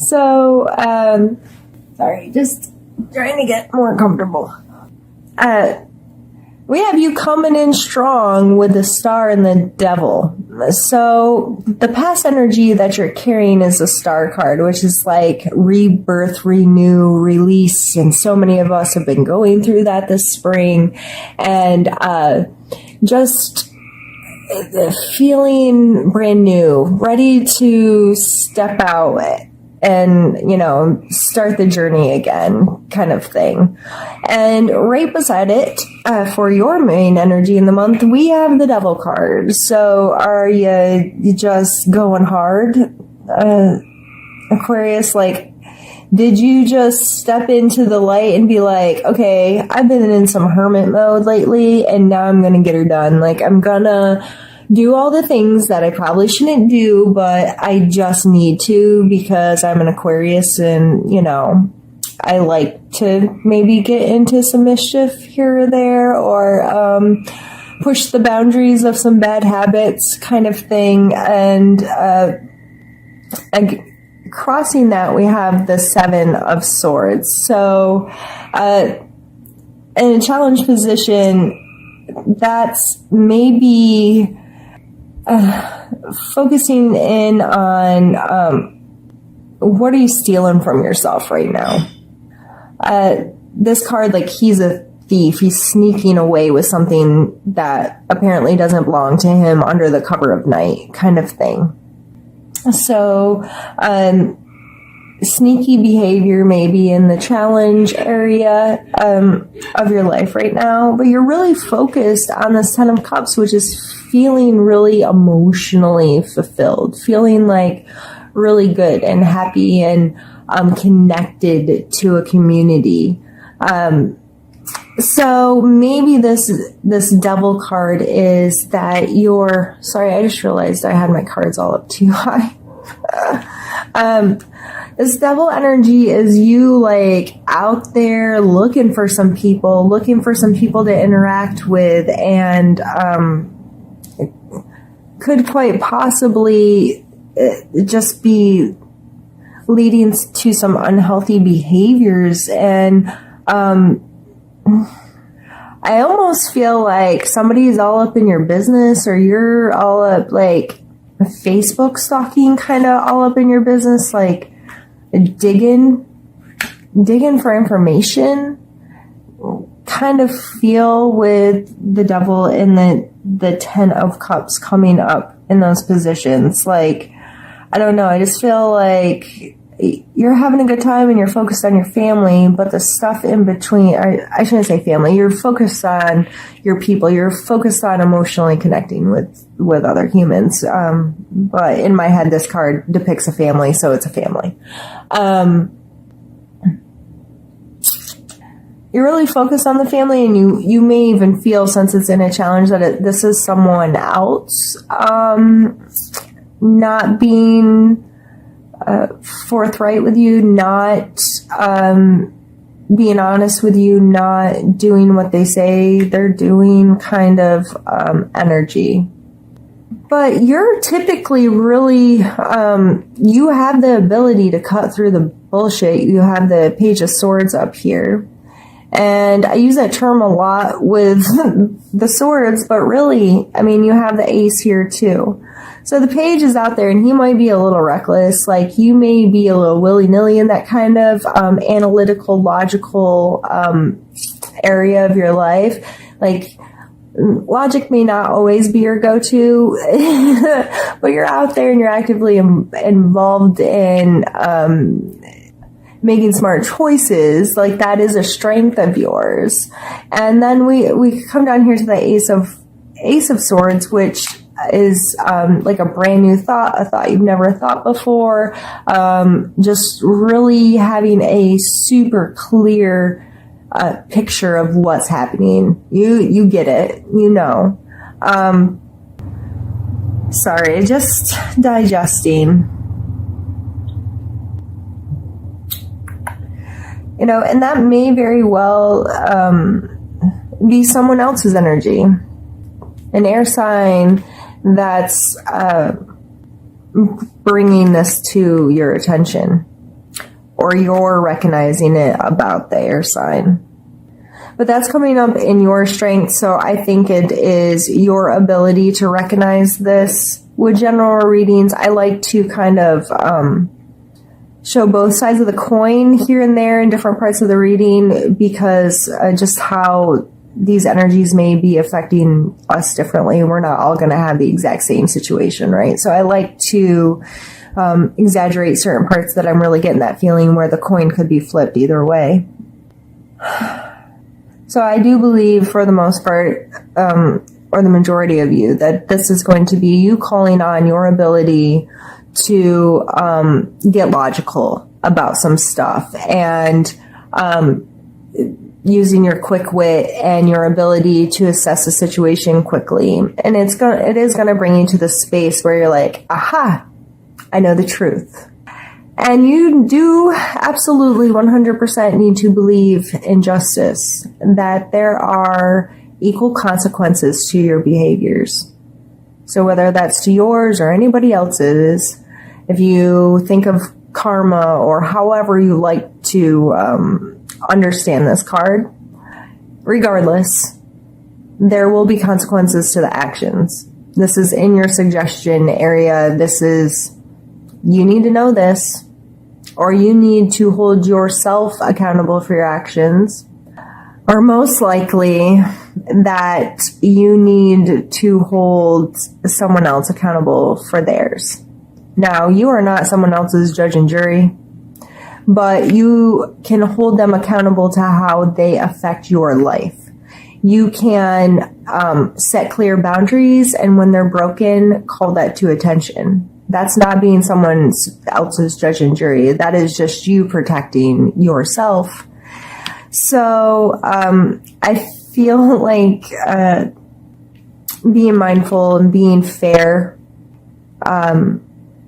So, sorry, just trying to get more comfortable. We have you coming in strong with the Star and the Devil. So the past energy that you're carrying is the Star card, which is like rebirth, renew, release. And so many of us have been going through that this spring. And just feeling brand new, ready to step out and, start the journey again, kind of thing. And right beside it, for your main energy in the month, we have the Devil card. So are you just going hard, Aquarius? Like, did you just step into the light and be like, okay, I've been in some hermit mode lately, and now I'm going to get her done. Like, I'm going to do all the things that I probably shouldn't do, but I just need to because I'm an Aquarius and, I like to maybe get into some mischief here or there, or push the boundaries of some bad habits kind of thing. And crossing that, we have the Seven of Swords. So in a challenge position, that's maybe focusing in on what are you stealing from yourself right now? This card, like, he's a thief. He's sneaking away with something that apparently doesn't belong to him under the cover of night, kind of thing. So, sneaky behavior maybe in the challenge area of your life right now, but you're really focused on the Ten of Cups, which is feeling really emotionally fulfilled, feeling like really good and happy and connected to a community. So maybe this Devil card is that you're, sorry, I just realized I had my cards all up too high. This Devil energy is you, like, out there looking for some people to interact with, and could quite possibly just be leading to some unhealthy behaviors. And I almost feel like somebody's all up in your business, or you're all up, like, Facebook stalking, kind of all up in your business, like digging for information. Kind of feel with the Devil in the Ten of Cups coming up in those positions. Like, I don't know, I just feel like you're having a good time and you're focused on your family, but the stuff in between, I shouldn't say family, you're focused on your people, you're focused on emotionally connecting with other humans. But in my head, this card depicts a family, so it's a family. You're really focused on the family, and you may even feel, since it's in a challenge, that this is someone else not being forthright with you, not being honest with you, not doing what they say they're doing, kind of energy. But you're typically really, you have the ability to cut through the bullshit. You have the Page of Swords up here. And I use that term a lot with the swords, but really, I mean, you have the Ace here too. So the Page is out there, and he might be a little reckless. Like, you may be a little willy-nilly in that kind of analytical, logical area of your life. Like, logic may not always be your go-to, but you're out there and you're actively involved in making smart choices. Like, that is a strength of yours. And then we come down here to the Ace of Swords, which is like a brand new thought, a thought you've never thought before. Just really having a super clear picture of what's happening. You get it, sorry, just digesting. And that may very well be someone else's energy. An air sign that's bringing this to your attention. or you're recognizing it about the air sign. But that's coming up in your strength, so I think it is your ability to recognize this. With general readings, I like to kind of show both sides of the coin here and there in different parts of the reading, because just how these energies may be affecting us differently. We're not all going to have the exact same situation, right? So I like to exaggerate certain parts that I'm really getting that feeling where the coin could be flipped either way. So I do believe, for the most part, or the majority of you, that this is going to be you calling on your ability to get logical about some stuff, and using your quick wit and your ability to assess a situation quickly. And it is going to bring you to the space where you're like, aha, I know the truth. And you do absolutely 100% need to believe in justice, that there are equal consequences to your behaviors. So whether that's to yours or anybody else's, if you think of karma or however you like to understand this card, regardless, there will be consequences to the actions. This is in your suggestion area. This is, you need to know this, or you need to hold yourself accountable for your actions, or most likely that you need to hold someone else accountable for theirs. Now, you are not someone else's judge and jury, but you can hold them accountable to how they affect your life. You can set clear boundaries, and when they're broken, call that to attention. That's not being someone else's judge and jury. That is just you protecting yourself. So I feel like being mindful and being fair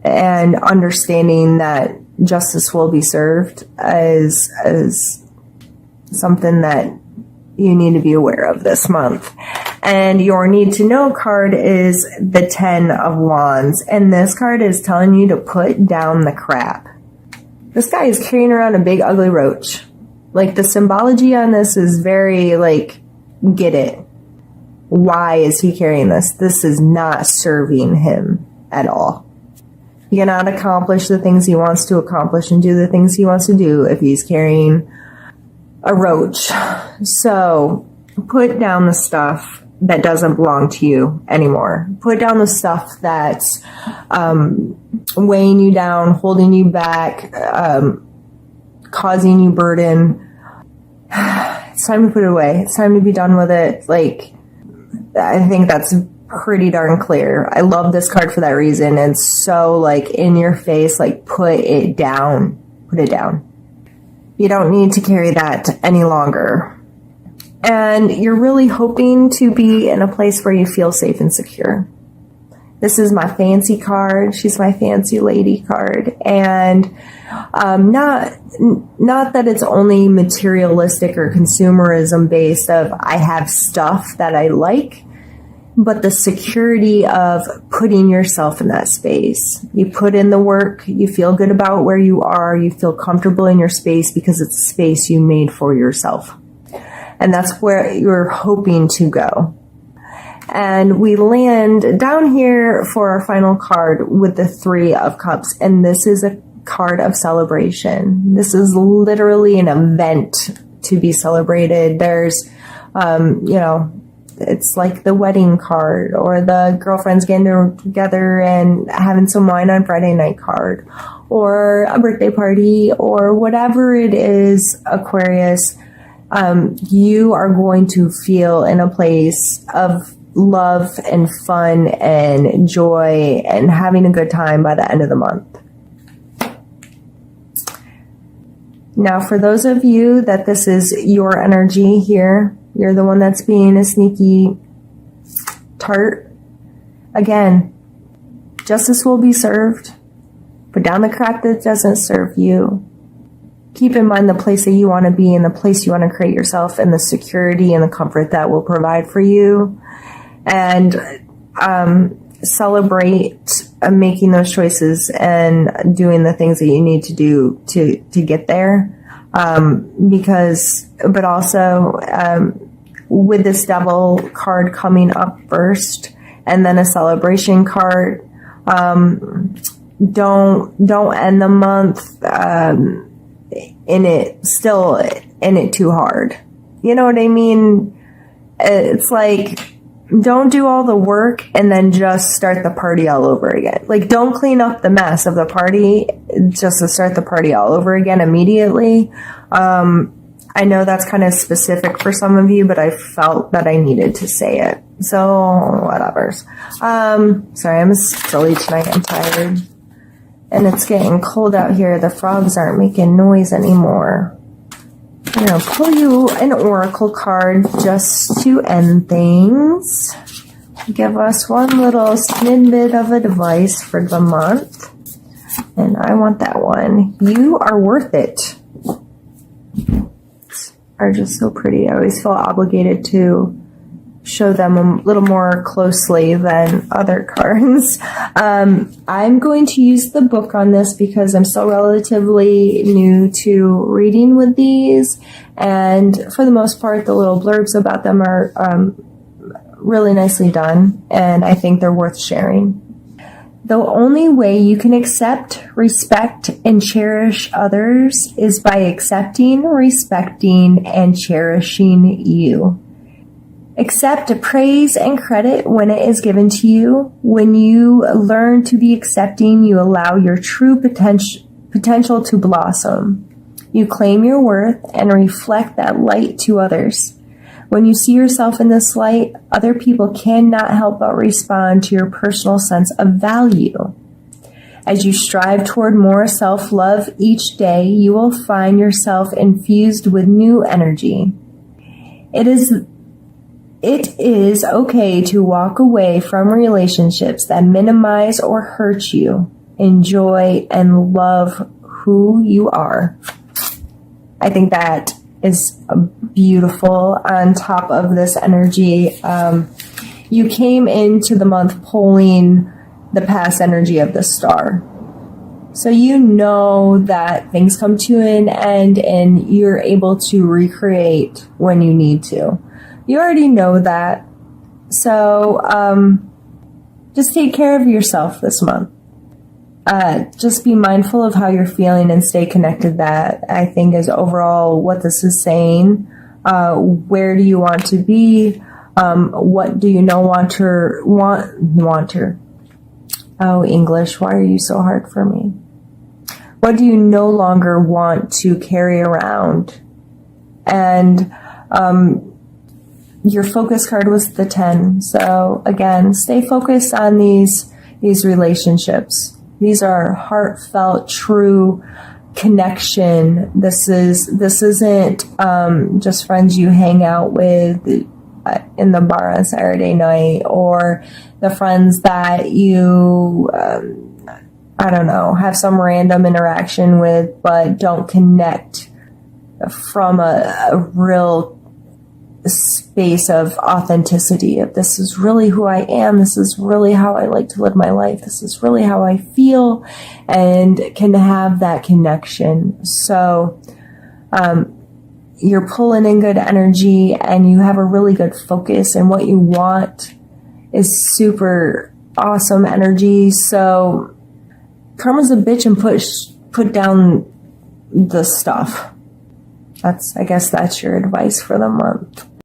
and understanding that justice will be served is something that you need to be aware of this month. And your need to know card is the 10 of Wands. And this card is telling you to put down the crap. This guy is carrying around a big ugly roach. Like, the symbology on this is very like, get it. Why is he carrying this? This is not serving him at all. He cannot accomplish the things he wants to accomplish and do the things he wants to do if he's carrying a roach. So put down the stuff that doesn't belong to you anymore. Put down the stuff that's weighing you down, holding you back, causing you burden. It's time to put it away. It's time to be done with it. Like, I think that's pretty darn clear. I love this card for that reason. It's so like in your face, like, put it down. Put it down. You don't need to carry that any longer. And you're really hoping to be in a place where you feel safe and secure. This is my fancy card. She's my fancy lady card. And not that it's only materialistic or consumerism based of I have stuff that I like, but the security of putting yourself in that space. You put in the work, you feel good about where you are, you feel comfortable in your space because it's a space you made for yourself. And that's where you're hoping to go. And we land down here for our final card with the 3 of Cups. And this is a card of celebration. This is literally an event to be celebrated. There's, it's like the wedding card or the girlfriends getting together and having some wine on Friday night card, or a birthday party, or whatever it is, Aquarius. You are going to feel in a place of love and fun and joy and having a good time by the end of the month. Now, for those of you that this is your energy here, you're the one that's being a sneaky tart. Again, justice will be served. Put down the crap that doesn't serve you. Keep in mind the place that you want to be and the place you want to create yourself and the security and the comfort that will provide for you. And celebrate making those choices and doing the things that you need to do to get there. But also, with this Devil card coming up first and then a celebration card, don't end the month, in it too hard. You know what I mean? It's like, don't do all the work and then just start the party all over again. Like, don't clean up the mess of the party just to start the party all over again immediately. I know that's kind of specific for some of you, but I felt that I needed to say it. So, whatevers. Sorry, I'm silly tonight. I'm tired. And it's getting cold out here. The frogs aren't making noise anymore. I'm going to pull you an oracle card just to end things. Give us one little snippet of advice for the month. And I want that one. You are worth it. Are just so pretty. I always feel obligated to show them a little more closely than other cards. I'm going to use the book on this because I'm still relatively new to reading with these, and for the most part the little blurbs about them are really nicely done, and I think they're worth sharing. The only way you can accept, respect, and cherish others is by accepting, respecting, and cherishing you. Accept praise and credit when it is given to you. When you learn to be accepting, you allow your true potential to blossom. You claim your worth and reflect that light to others. When you see yourself in this light, other people cannot help but respond to your personal sense of value. As you strive toward more self-love each day, you will find yourself infused with new energy. It is okay to walk away from relationships that minimize or hurt you. Enjoy and love who you are. I think that is beautiful. On top of this energy, you came into the month pulling the past energy of the star. So you know that things come to an end and you're able to recreate when you need to. You already know that. So just take care of yourself this month. Just be mindful of how you're feeling and stay connected. That, I think, is overall what this is saying. Where do you want to be? What do you no longer want? Oh, English, why are you so hard for me? What do you no longer want to carry around? And your focus card was the 10. So again, stay focused on these relationships. These are heartfelt, true connection. This isn't just friends you hang out with in the bar on Saturday night, or the friends that you I don't know, have some random interaction with but don't connect from a real space of authenticity, of this is really who I am, this is really how I like to live my life, this is really how I feel, and can have that connection. So you're pulling in good energy and you have a really good focus, and what you want is super awesome energy. So karma's a bitch and put down the stuff. I guess that's your advice for the month.